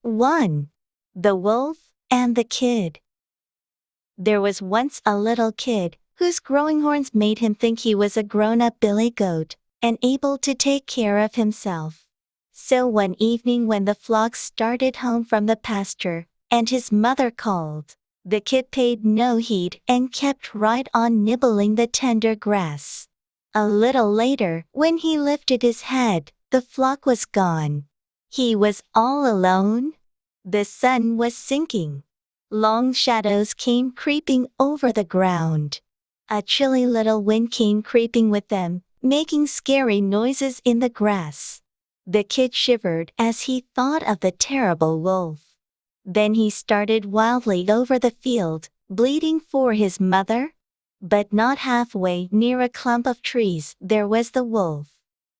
1. The Wolf and the Kid. There was once a little kid whose growing horns made him think he was a grown-up billy goat and able to take care of himself. So one evening when the flock started home from the pasture and his mother called, the kid paid no heed and kept right on nibbling the tender grass. A little later, when he lifted his head, the flock was gone. He was all alone. The sun was sinking. Long shadows came creeping over the ground. A chilly little wind came creeping with them, making scary noises in the grass. The kid shivered as he thought of the terrible wolf. Then he started wildly over the field, bleating for his mother. But not halfway near a clump of trees there was the wolf.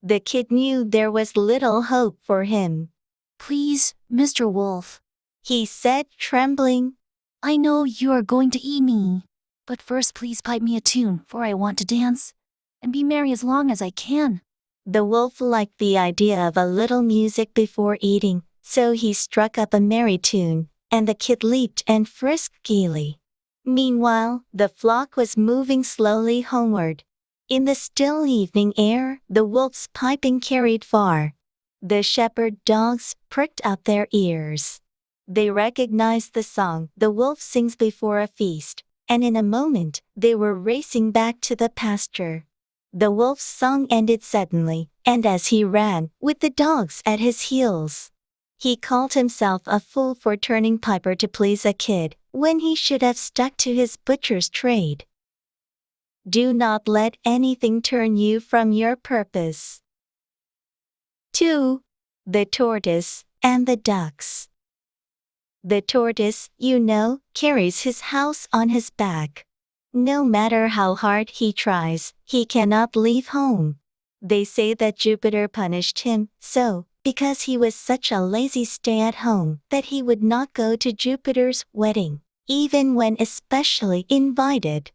The kid knew there was little hope for him. "Please, Mr. Wolf," he said, trembling. "I know you are going to eat me. But first please pipe me a tune, for I want to dance and be merry as long as I can." The wolf liked the idea of a little music before eating, so he struck up a merry tune, and the kid leaped and frisked gaily. Meanwhile, the flock was moving slowly homeward. In the still evening air, the wolf's piping carried far. The shepherd dogs pricked up their ears. They recognized the song the wolf sings before a feast, and in a moment, they were racing back to the pasture. The wolf's song ended suddenly, and as he ran, with the dogs at his heels, he called himself a fool for turning piper to please a kid, when he should have stuck to his butcher's trade. Do not let anything turn you from your purpose. 2. The Tortoise and the Ducks. The tortoise, carries his house on his back. No matter how hard he tries, he cannot leave home. They say that Jupiter punished him so, because he was such a lazy stay-at-home, that he would not go to Jupiter's wedding, even when especially invited.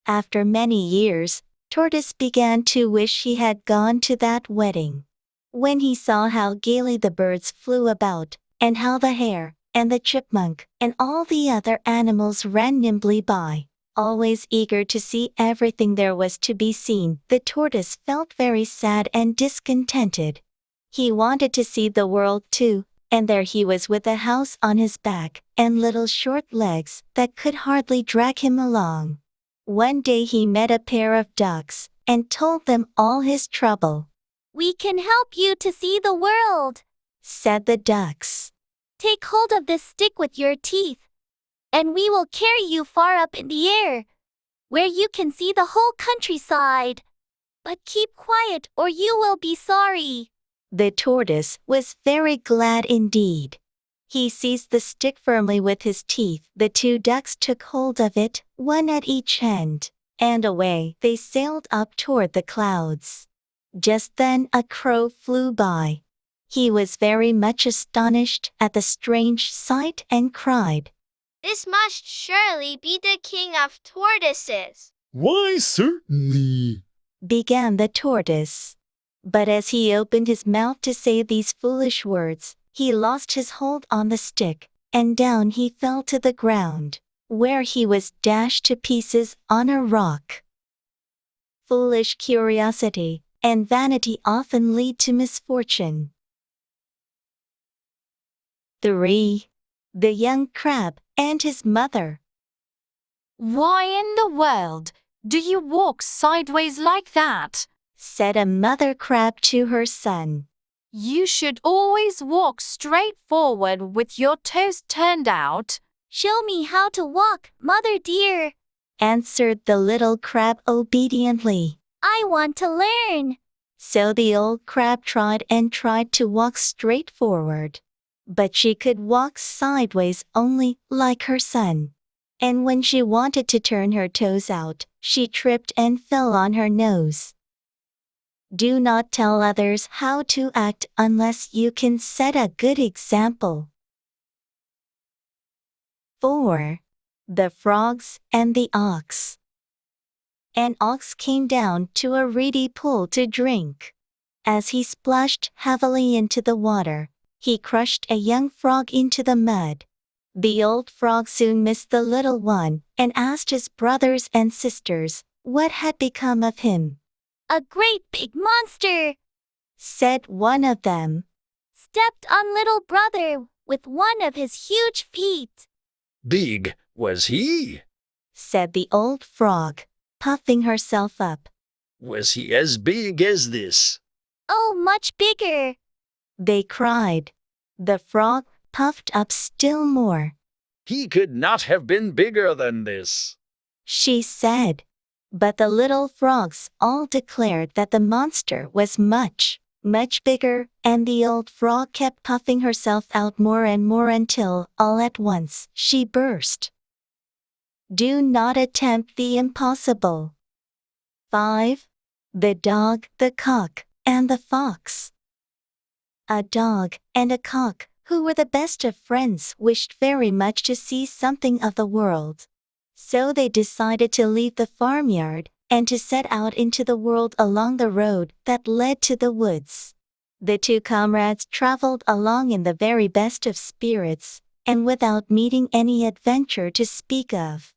After many years, Tortoise began to wish he had gone to that wedding. When he saw how gaily the birds flew about, and how the hare, and the chipmunk, and all the other animals ran nimbly by, always eager to see everything there was to be seen, the tortoise felt very sad and discontented. He wanted to see the world too, and there he was with a house on his back, and little short legs that could hardly drag him along. One day he met a pair of ducks, and told them all his trouble. "We can help you to see the world," said the ducks. "Take hold of this stick with your teeth, and we will carry you far up in the air, where you can see the whole countryside. But keep quiet or you will be sorry." The tortoise was very glad indeed. He seized the stick firmly with his teeth. The two ducks took hold of it, one at each end, and away they sailed up toward the clouds. Just then a crow flew by. He was very much astonished at the strange sight and cried, "This must surely be the king of tortoises." "Why, certainly," began the tortoise. But as he opened his mouth to say these foolish words, he lost his hold on the stick, and down he fell to the ground, where he was dashed to pieces on a rock. Foolish curiosity and vanity often lead to misfortune. 3. The Young Crab and his Mother. "Why in the world do you walk sideways like that?" said a mother crab to her son. "You should always walk straight forward with your toes turned out." "Show me how to walk, mother dear," answered the little crab obediently. "I want to learn." So the old crab tried and tried to walk straight forward. But she could walk sideways only, like her son. And when she wanted to turn her toes out, she tripped and fell on her nose. Do not tell others how to act unless you can set a good example. 4. The Frogs and the Ox. An ox came down to a reedy pool to drink. As he splashed heavily into the water, he crushed a young frog into the mud. The old frog soon missed the little one and asked his brothers and sisters what had become of him. A great big monster Said one of them. stepped on little brother with one of his huge feet. Big was he? Said the old frog, puffing herself up. Was he as big as this? Oh, much bigger. They cried. The frog puffed up still more. He could not have been bigger than this. She said. But the little frogs all declared that the monster was much, much bigger, and the old frog kept puffing herself out more and more until, all at once, she burst. Do not attempt the impossible. 5. The dog, the cock, and the fox. A dog and a cock, who were the best of friends, wished very much to see something of the world. So they decided to leave the farmyard and to set out into the world along the road that led to the woods. The two comrades traveled along in the very best of spirits, and without meeting any adventure to speak of.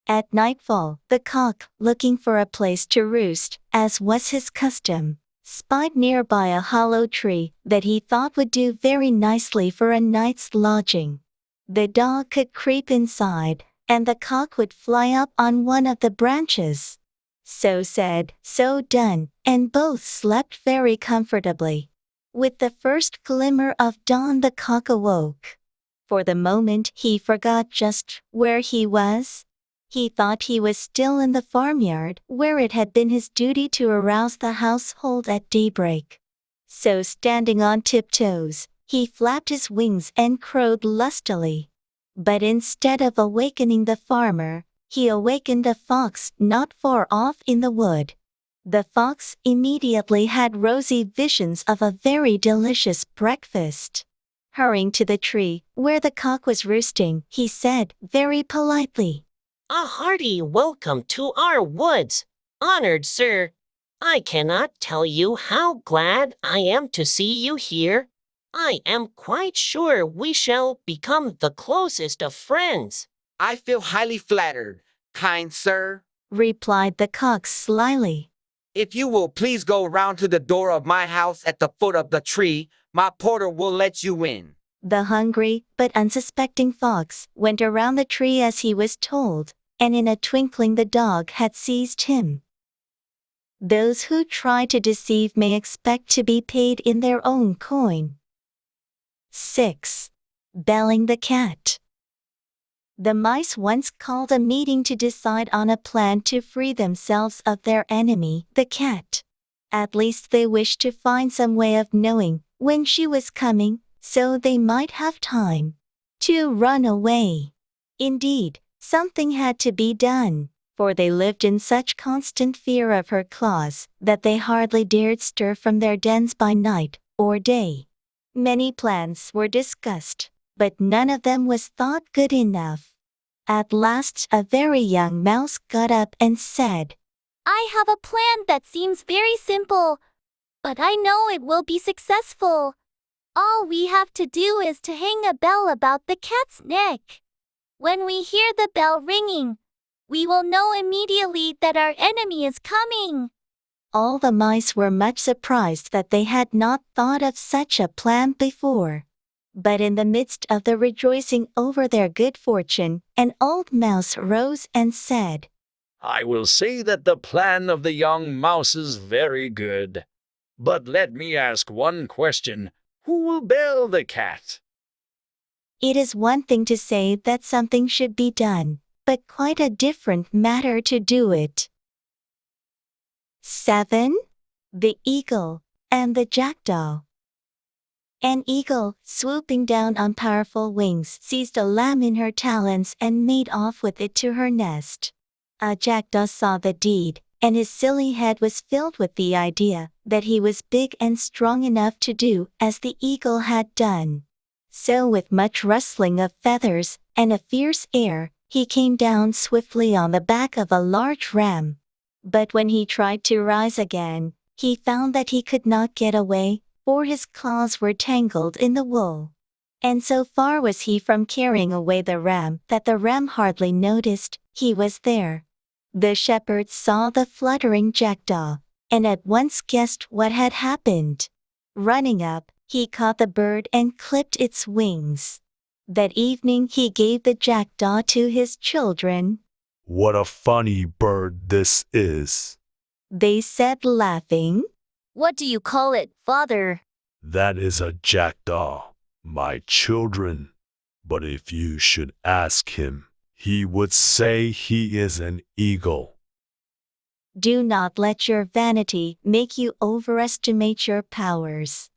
At nightfall, the cock, looking for a place to roost, as was his custom, spied nearby a hollow tree that he thought would do very nicely for a night's lodging. The dog could creep inside, and the cock would fly up on one of the branches. So said, so done, and both slept very comfortably. With the first glimmer of dawn, the cock awoke. For the moment he forgot just where he was. He thought he was still in the farmyard, where it had been his duty to arouse the household at daybreak. So standing on tiptoes, he flapped his wings and crowed lustily. But instead of awakening the farmer, he awakened a fox not far off in the wood. The fox immediately had rosy visions of a very delicious breakfast. Hurrying to the tree where the cock was roosting, he said very politely, A hearty welcome to our woods, honored sir. I cannot tell you how glad I am to see you here. I am quite sure we shall become the closest of friends. I feel highly flattered, kind sir. replied the cock slyly. If you will please go round to the door of my house at the foot of the tree, my porter will let you in. The hungry but unsuspecting fox went around the tree as he was told, and in a twinkling the dog had seized him. Those who try to deceive may expect to be paid in their own coin. 6. Belling the cat. The mice once called a meeting to decide on a plan to free themselves of their enemy, the cat. At least they wished to find some way of knowing when she was coming, so they might have time to run away. Indeed, something had to be done, for they lived in such constant fear of her claws that they hardly dared stir from their dens by night or day. Many plans were discussed, but none of them was thought good enough. At last a very young mouse got up and said, I have a plan that seems very simple, but I know it will be successful. All we have to do is to hang a bell about the cat's neck. When we hear the bell ringing, we will know immediately that our enemy is coming. All the mice were much surprised that they had not thought of such a plan before. But in the midst of the rejoicing over their good fortune, an old mouse rose and said, I will say that the plan of the young mouse is very good. But let me ask one question. Who will bell the cat? It is one thing to say that something should be done, but quite a different matter to do it. 7. The Eagle and the Jackdaw. An eagle, swooping down on powerful wings, seized a lamb in her talons and made off with it to her nest. A jackdaw saw the deed, and his silly head was filled with the idea that he was big and strong enough to do as the eagle had done. So with much rustling of feathers and a fierce air, he came down swiftly on the back of a large ram. But when he tried to rise again, he found that he could not get away, for his claws were tangled in the wool. And so far was he from carrying away the ram that the ram hardly noticed he was there. The shepherd saw the fluttering jackdaw, and at once guessed what had happened. Running up, he caught the bird and clipped its wings. That evening he gave the jackdaw to his children. What a funny bird this is. They said laughing. What do you call it, father? That is a jackdaw, my children. But if you should ask him, he would say he is an eagle. Do not let your vanity make you overestimate your powers.